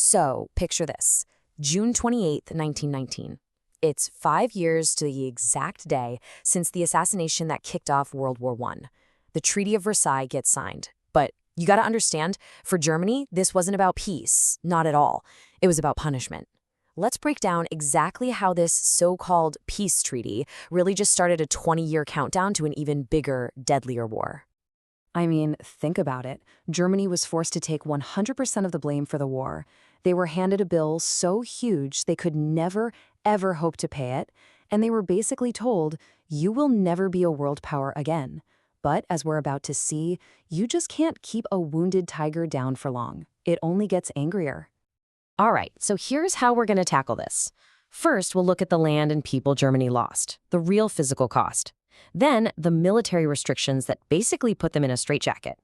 So, picture this. June 28th, 1919. It's 5 years to the exact day since the assassination that kicked off World War I. The Treaty of Versailles gets signed. But you gotta understand, for Germany, this wasn't about peace. Not at all. It was about punishment. Let's break down exactly how this so-called peace treaty really just started a 20-year countdown to an even bigger, deadlier war. I mean, think about it. Germany was forced to take 100% of the blame for the war. They were handed a bill so huge they could never, ever hope to pay it, and they were basically told, you will never be a world power again. But as we're about to see, you just can't keep a wounded tiger down for long. It only gets angrier. All right, so here's how we're going to tackle this. First, we'll look at the land and people Germany lost, the real physical cost. Then, the military restrictions that basically put them in a straitjacket.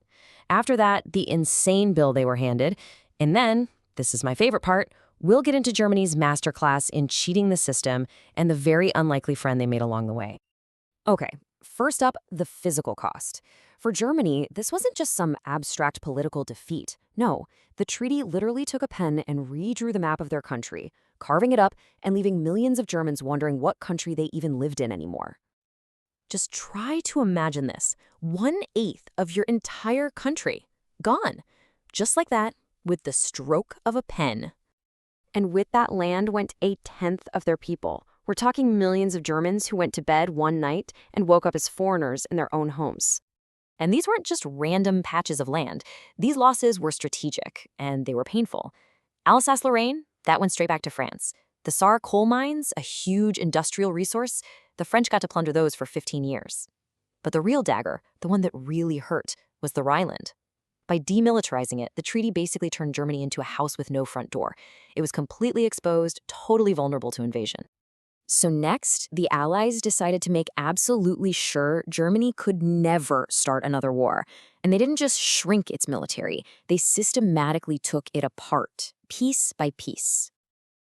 After that, the insane bill they were handed. And then, this is my favorite part, we'll get into Germany's masterclass in cheating the system and the very unlikely friend they made along the way. Okay, first up, the physical cost. For Germany, this wasn't just some abstract political defeat. No, the treaty literally took a pen and redrew the map of their country, carving it up and leaving millions of Germans wondering what country they even lived in anymore. Just try to imagine this. 1/8 of your entire country. Gone. Just like that, with the stroke of a pen. And with that land went 1/10 of their people. We're talking millions of Germans who went to bed one night and woke up as foreigners in their own homes. And these weren't just random patches of land. These losses were strategic, and they were painful. Alsace-Lorraine, that went straight back to France. The Saar coal mines, a huge industrial resource, the French got to plunder those for 15 years. But the real dagger, the one that really hurt, was the Rhineland. By demilitarizing it, the treaty basically turned Germany into a house with no front door. It was completely exposed, totally vulnerable to invasion. So next, the Allies decided to make absolutely sure Germany could never start another war. And they didn't just shrink its military, they systematically took it apart, piece by piece.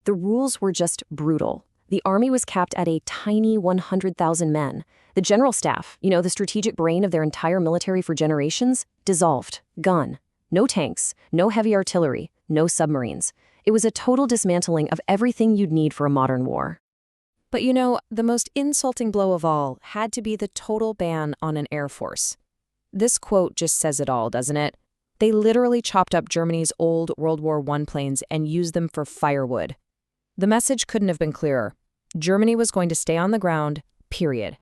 The rules were just brutal. The army was capped at a tiny 100,000 men. The general staff, the strategic brain of their entire military for generations, dissolved, gone. No tanks, no heavy artillery, no submarines. It was a total dismantling of everything you'd need for a modern war. But the most insulting blow of all had to be the total ban on an air force. This quote just says it all, doesn't it? They literally chopped up Germany's old World War I planes and used them for firewood. The message couldn't have been clearer. Germany was going to stay on the ground, period.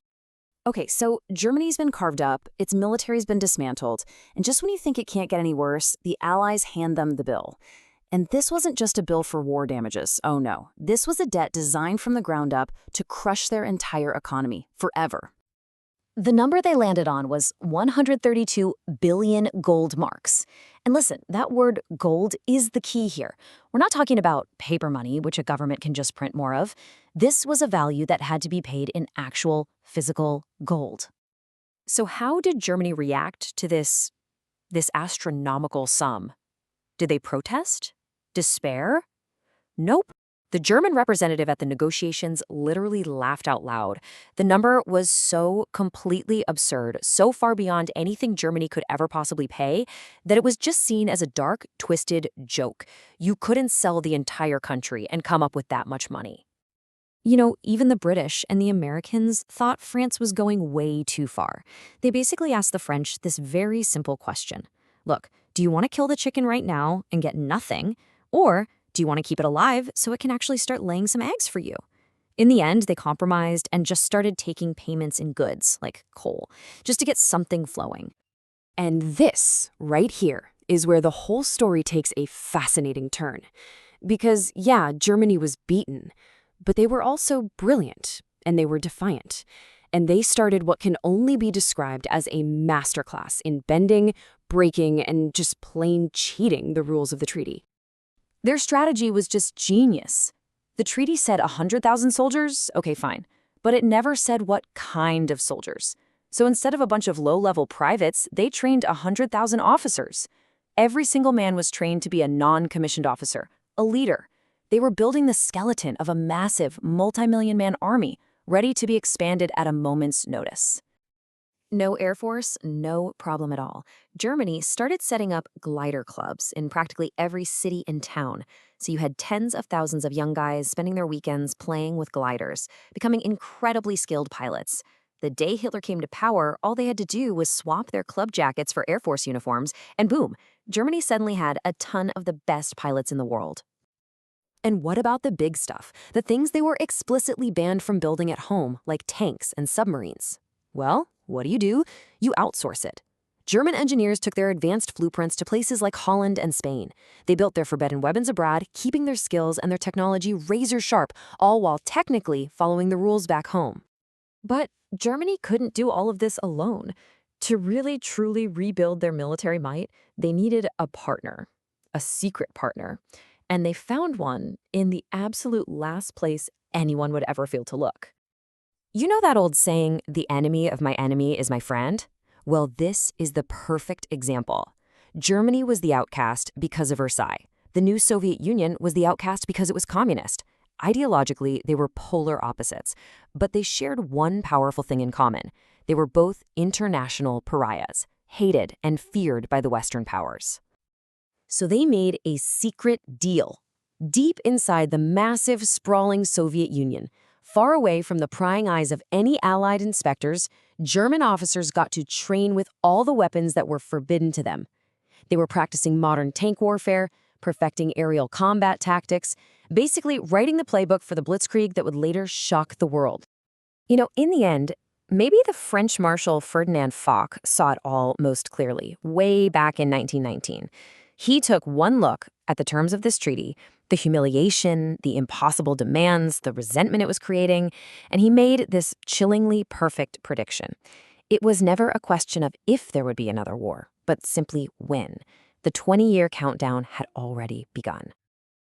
Okay, so Germany's been carved up, its military's been dismantled, and just when you think it can't get any worse, the Allies hand them the bill. And this wasn't just a bill for war damages, oh no. This was a debt designed from the ground up to crush their entire economy, forever. The number they landed on was 132 billion gold marks. And listen, that word gold is the key here. We're not talking about paper money, which a government can just print more of. This was a value that had to be paid in actual, physical gold. So how did Germany react to this astronomical sum? Did they protest? Despair? Nope. The German representative at the negotiations literally laughed out loud. The number was so completely absurd, so far beyond anything Germany could ever possibly pay, that it was just seen as a dark, twisted joke. You couldn't sell the entire country and come up with that much money. Even the British and the Americans thought France was going way too far. They basically asked the French this very simple question. Look, do you want to kill the chicken right now and get nothing? Or do you want to keep it alive so it can actually start laying some eggs for you? In the end, they compromised and just started taking payments in goods, like coal, just to get something flowing. And this, right here, is where the whole story takes a fascinating turn. Because, yeah, Germany was beaten, but they were also brilliant, and they were defiant. And they started what can only be described as a masterclass in bending, breaking, and just plain cheating the rules of the treaty. Their strategy was just genius. The treaty said 100,000 soldiers, okay, fine, but it never said what kind of soldiers. So instead of a bunch of low-level privates, they trained 100,000 officers. Every single man was trained to be a non-commissioned officer, a leader. They were building the skeleton of a massive, multi-million-man army, ready to be expanded at a moment's notice. No Air Force, no problem at all. Germany started setting up glider clubs in practically every city and town. So you had tens of thousands of young guys spending their weekends playing with gliders, becoming incredibly skilled pilots. The day Hitler came to power, all they had to do was swap their club jackets for Air Force uniforms, and boom, Germany suddenly had a ton of the best pilots in the world. And what about the big stuff, the things they were explicitly banned from building at home, like tanks and submarines? Well, what do? You outsource it. German engineers took their advanced blueprints to places like Holland and Spain. They built their forbidden weapons abroad, keeping their skills and their technology razor sharp, all while technically following the rules back home. But Germany couldn't do all of this alone. To really truly rebuild their military might, they needed a partner, a secret partner. And they found one in the absolute last place anyone would ever feel to look. You know that old saying, the enemy of my enemy is my friend? Well, this is the perfect example. Germany was the outcast because of Versailles. The new Soviet Union was the outcast because it was communist. Ideologically, they were polar opposites, but they shared one powerful thing in common. They were both international pariahs, hated and feared by the Western powers. So they made a secret deal. Deep inside the massive, sprawling Soviet Union, far away from the prying eyes of any Allied inspectors, German officers got to train with all the weapons that were forbidden to them. They were practicing modern tank warfare, perfecting aerial combat tactics, basically writing the playbook for the blitzkrieg that would later shock the world. You know, in the end, maybe the French Marshal Ferdinand Foch saw it all most clearly, way back in 1919. He took one look at the terms of this treaty, the humiliation, the impossible demands, the resentment it was creating, and he made this chillingly perfect prediction. It was never a question of if there would be another war, but simply when. The 20-year countdown had already begun.